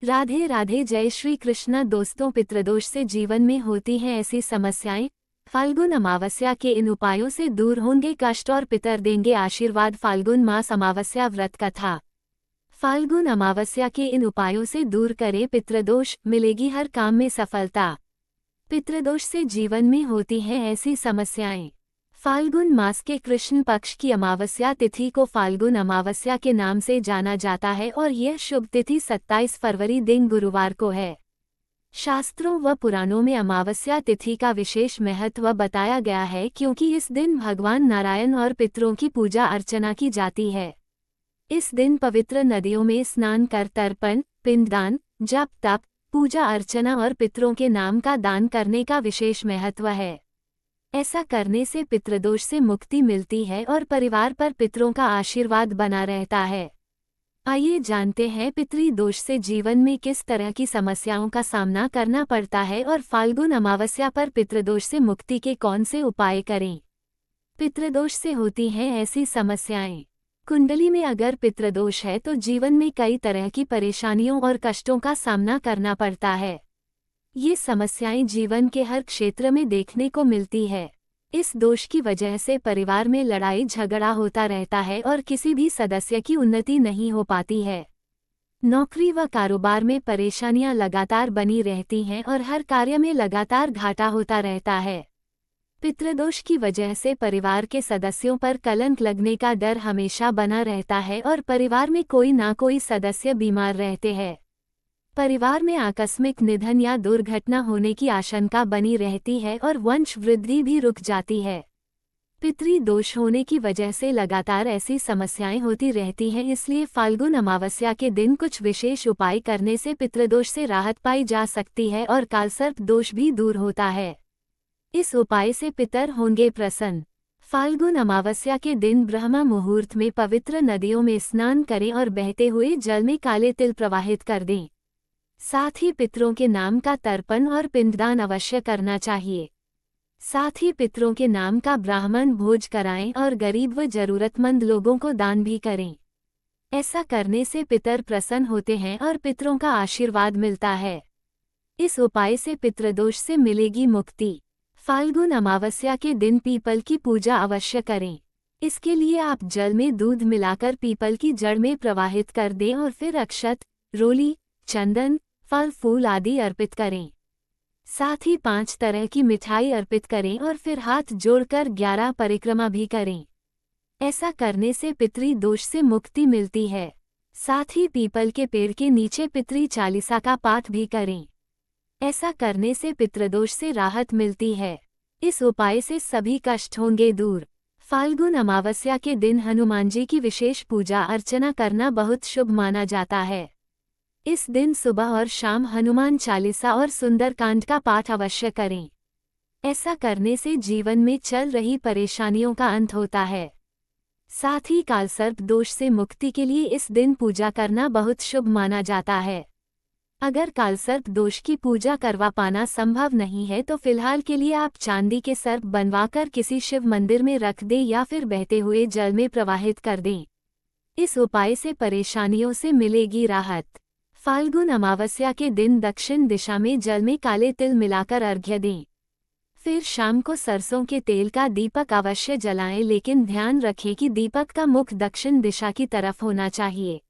राधे राधे, जय श्री कृष्ण। दोस्तों, पितृदोष से जीवन में होती हैं ऐसी समस्याएं। फाल्गुन अमावस्या के इन उपायों से दूर होंगे कष्ट और पितर देंगे आशीर्वाद। फाल्गुन मास अमावस्या व्रत कथा। फाल्गुन अमावस्या के इन उपायों से दूर करें पितृदोष, मिलेगी हर काम में सफलता। पितृदोष से जीवन में होती हैं ऐसी समस्याएं। फाल्गुन मास के कृष्ण पक्ष की अमावस्या तिथि को फाल्गुन अमावस्या के नाम से जाना जाता है और यह शुभ तिथि 27 फरवरी दिन गुरुवार को है। शास्त्रों व पुराणों में अमावस्या तिथि का विशेष महत्व बताया गया है, क्योंकि इस दिन भगवान नारायण और पितरों की पूजा अर्चना की जाती है। इस दिन पवित्र नदियों में स्नान कर तर्पण, पिंडदान, जप तप, पूजा अर्चना और पितरों के नाम का दान करने का विशेष महत्व है। ऐसा करने से पितृदोष से मुक्ति मिलती है और परिवार पर पितरों का आशीर्वाद बना रहता है। आइए जानते हैं पितृदोष से जीवन में किस तरह की समस्याओं का सामना करना पड़ता है और फाल्गुन अमावस्या पर पितृदोष से मुक्ति के कौन से उपाय करें। पितृदोष से होती हैं ऐसी समस्याएं। कुंडली में अगर पितृदोष है तो जीवन में कई तरह की परेशानियों और कष्टों का सामना करना पड़ता है। ये समस्याएं जीवन के हर क्षेत्र में देखने को मिलती है। इस दोष की वजह से परिवार में लड़ाई झगड़ा होता रहता है और किसी भी सदस्य की उन्नति नहीं हो पाती है। नौकरी व कारोबार में परेशानियां लगातार बनी रहती हैं और हर कार्य में लगातार घाटा होता रहता है। पितृदोष की वजह से परिवार के सदस्यों पर कलंक लगने का डर हमेशा बना रहता है और परिवार में कोई ना कोई सदस्य बीमार रहते हैं। परिवार में आकस्मिक निधन या दुर्घटना होने की आशंका बनी रहती है और वंश वृद्धि भी रुक जाती है। पितृदोष होने की वजह से लगातार ऐसी समस्याएं होती रहती हैं, इसलिए फाल्गुन अमावस्या के दिन कुछ विशेष उपाय करने से पितृदोष से राहत पाई जा सकती है और कालसर्प दोष भी दूर होता है। इस उपाय से पितर होंगे प्रसन्न। फाल्गुन अमावस्या के दिन ब्रह्म मुहूर्त में पवित्र नदियों में स्नान करें और बहते हुए जल में काले तिल प्रवाहित कर दें। साथ ही पितरों के नाम का तर्पण और पिंडदान अवश्य करना चाहिए। साथ ही पितरों के नाम का ब्राह्मण भोज कराएं और गरीब व जरूरतमंद लोगों को दान भी करें। ऐसा करने से पितर प्रसन्न होते हैं और पितरों का आशीर्वाद मिलता है। इस उपाय से पितृदोष से मिलेगी मुक्ति। फाल्गुन अमावस्या के दिन पीपल की पूजा अवश्य करें। इसके लिए आप जल में दूध मिलाकर पीपल की जड़ में प्रवाहित कर दें और फिर अक्षत, रोली, चंदन, फल फूल आदि अर्पित करें। साथ ही 5 तरह की मिठाई अर्पित करें और फिर हाथ जोड़कर 11 परिक्रमा भी करें। ऐसा करने से पितृदोष से मुक्ति मिलती है। साथ ही पीपल के पेड़ के नीचे पितृ चालीसा का पाठ भी करें। ऐसा करने से पितृदोष से राहत मिलती है। इस उपाय से सभी कष्ट होंगे दूर। फाल्गुन अमावस्या के दिन हनुमान जी की विशेष पूजा अर्चना करना बहुत शुभ माना जाता है। इस दिन सुबह और शाम हनुमान चालीसा और सुंदरकांड का पाठ अवश्य करें। ऐसा करने से जीवन में चल रही परेशानियों का अंत होता है। साथ ही कालसर्प दोष से मुक्ति के लिए इस दिन पूजा करना बहुत शुभ माना जाता है। अगर कालसर्प दोष की पूजा करवा पाना संभव नहीं है तो फिलहाल के लिए आप चांदी के सर्प बनवाकर किसी शिव मंदिर में रख दें या फिर बहते हुए जल में प्रवाहित कर दें। इस उपाय से परेशानियों से मिलेगी राहत। फाल्गुन अमावस्या के दिन दक्षिण दिशा में जल में काले तिल मिलाकर अर्घ्य दें। फिर शाम को सरसों के तेल का दीपक अवश्य जलाएं, लेकिन ध्यान रखें कि दीपक का मुख दक्षिण दिशा की तरफ होना चाहिए,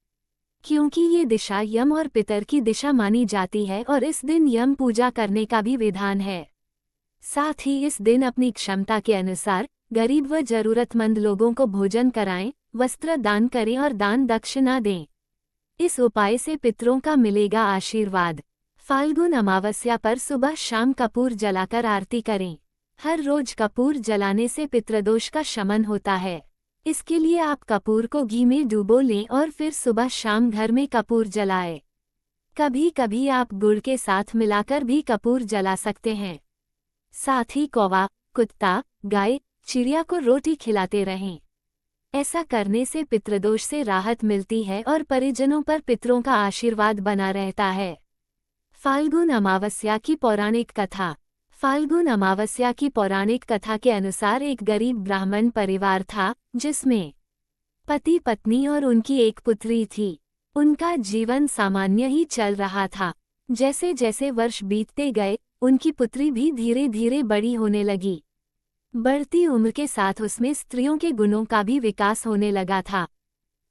क्योंकि ये दिशा यम और पितर की दिशा मानी जाती है और इस दिन यम पूजा करने का भी विधान है। साथ ही इस दिन अपनी क्षमता के अनुसार गरीब व जरूरतमंद लोगों को भोजन कराएं, वस्त्र दान करें और दान दक्षिणा दें। इस उपाय से पितरों का मिलेगा आशीर्वाद। फाल्गुन अमावस्या पर सुबह शाम कपूर जलाकर आरती करें। हर रोज कपूर जलाने से पितृदोष का शमन होता है। इसके लिए आप कपूर को घी में डुबो लें और फिर सुबह शाम घर में कपूर जलाएं। कभी कभी आप गुड़ के साथ मिलाकर भी कपूर जला सकते हैं। साथ ही कौवा, कुत्ता, गाय, चिड़िया को रोटी खिलाते रहें। ऐसा करने से पितृदोष से राहत मिलती है और परिजनों पर पितरों का आशीर्वाद बना रहता है। फाल्गुन अमावस्या की पौराणिक कथा। फाल्गुन अमावस्या की पौराणिक कथा के अनुसार एक गरीब ब्राह्मण परिवार था, जिसमें पति पत्नी और उनकी एक पुत्री थी। उनका जीवन सामान्य ही चल रहा था। जैसे जैसे वर्ष बीतते गए, उनकी पुत्री भी धीरे धीरे बड़ी होने लगी। बढ़ती उम्र के साथ उसमें स्त्रियों के गुणों का भी विकास होने लगा था।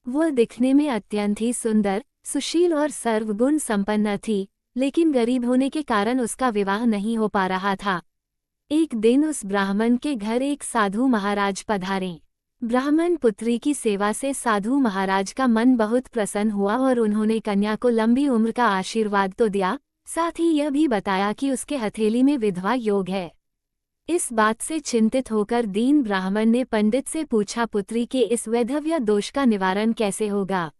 वह दिखने में अत्यंत ही सुंदर, सुशील और सर्वगुण संपन्न थी, लेकिन गरीब होने के कारण उसका विवाह नहीं हो पा रहा था। एक दिन उस ब्राह्मण के घर एक साधु महाराज पधारे। ब्राह्मण पुत्री की सेवा से साधु महाराज का मन बहुत प्रसन्न हुआ और उन्होंने कन्या को लंबी उम्र का आशीर्वाद तो दिया, साथ ही यह भी बताया कि उसके हथेली में विधवा योग है। इस बात से चिंतित होकर दीन ब्राह्मण ने पंडित से पूछा, पुत्री के इस वैधव्य दोष का निवारण कैसे होगा?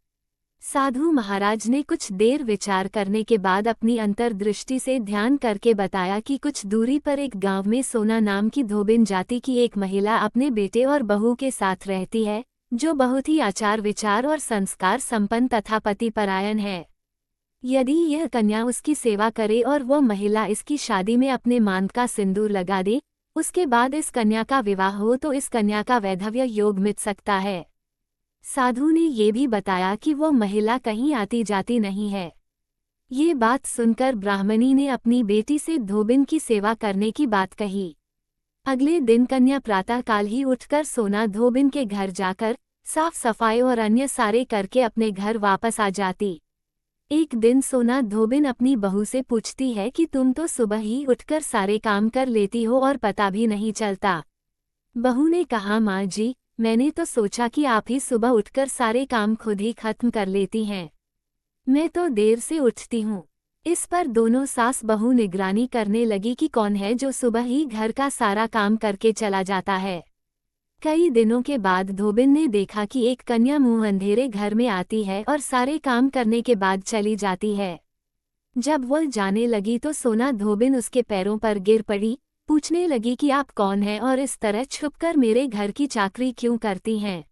साधु महाराज ने कुछ देर विचार करने के बाद अपनी अंतर्दृष्टि से ध्यान करके बताया कि कुछ दूरी पर एक गांव में सोना नाम की धोबिन जाति की एक महिला अपने बेटे और बहू के साथ रहती है, जो बहुत ही आचार विचार और संस्कार संपन्न तथा पतिपरायण है। यदि यह कन्या उसकी सेवा करे और वह महिला इसकी शादी में अपने मांग का सिंदूर लगा दे, उसके बाद इस कन्या का विवाह हो तो इस कन्या का वैधव्य योग मिट सकता है। साधु ने ये भी बताया कि वह महिला कहीं आती जाती नहीं है। ये बात सुनकर ब्राह्मणी ने अपनी बेटी से धोबिन की सेवा करने की बात कही। अगले दिन कन्या प्रातःकाल ही उठकर सोना धोबिन के घर जाकर साफ सफाई और अन्य सारे करके अपने घर वापस आ जाती। एक दिन सोना धोबिन अपनी बहू से पूछती है कि तुम तो सुबह ही उठकर सारे काम कर लेती हो और पता भी नहीं चलता। बहू ने कहा, माँ जी, मैंने तो सोचा कि आप ही सुबह उठकर सारे काम खुद ही खत्म कर लेती हैं। मैं तो देर से उठती हूँ। इस पर दोनों सास बहू निगरानी करने लगी कि कौन है जो सुबह ही घर का सारा काम करके चला जाता है। कई दिनों के बाद धोबिन ने देखा कि एक कन्या मुंह अंधेरे घर में आती है और सारे काम करने के बाद चली जाती है। जब वह जाने लगी तो सोना धोबिन उसके पैरों पर गिर पड़ी, पूछने लगी कि आप कौन हैं और इस तरह छुपकर मेरे घर की चाकरी क्यों करती हैं?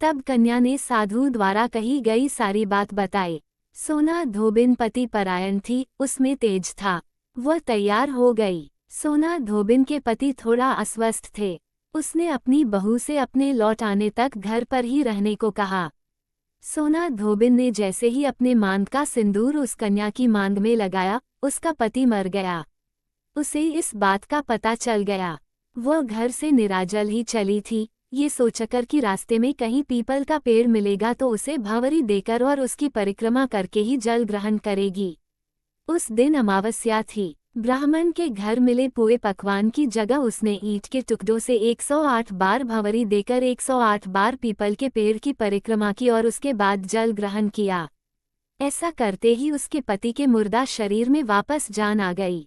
तब कन्या ने साधु द्वारा कही गई सारी बात बताई। सोना धोबिन पति परायण थी, उसमें तेज था। वह तैयार हो गई। सोना धोबिन के पति थोड़ा अस्वस्थ थे। उसने अपनी बहू से अपने लौट आने तक घर पर ही रहने को कहा। सोना धोबिन ने जैसे ही अपने मांग का सिंदूर उस कन्या की मांग में लगाया, उसका पति मर गया। उसे इस बात का पता चल गया। वह घर से निराजल ही चली थी, ये सोचकर कि रास्ते में कहीं पीपल का पेड़ मिलेगा तो उसे भंवरी देकर और उसकी परिक्रमा करके ही जल ग्रहण करेगी। उस दिन अमावस्या थी। ब्राह्मण के घर मिले पुए पकवान की जगह उसने ईंट के टुकड़ों से 108 बार भंवरी देकर 108 बार पीपल के पेड़ की परिक्रमा की और उसके बाद जल ग्रहण किया। ऐसा करते ही उसके पति के मुर्दा शरीर में वापस जान आ गई।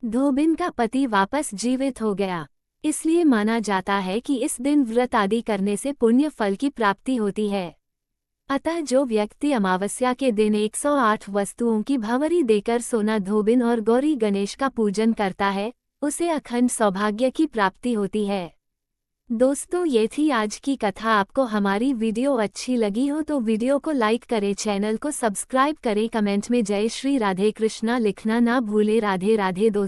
धोबिन का पति वापस जीवित हो गया। इसलिए माना जाता है कि इस दिन व्रत आदि करने से पुण्य फल की प्राप्ति होती है। अतः जो व्यक्ति अमावस्या के दिन 108 वस्तुओं की भंवरी देकर सोना धोबिन और गौरी गणेश का पूजन करता है, उसे अखंड सौभाग्य की प्राप्ति होती है। दोस्तों, ये थी आज की कथा। आपको हमारी वीडियो अच्छी लगी हो तो वीडियो को लाइक करें, चैनल को सब्सक्राइब करें, कमेंट में जय श्री राधे कृष्णा लिखना ना भूलें। राधे राधे दोस्तों।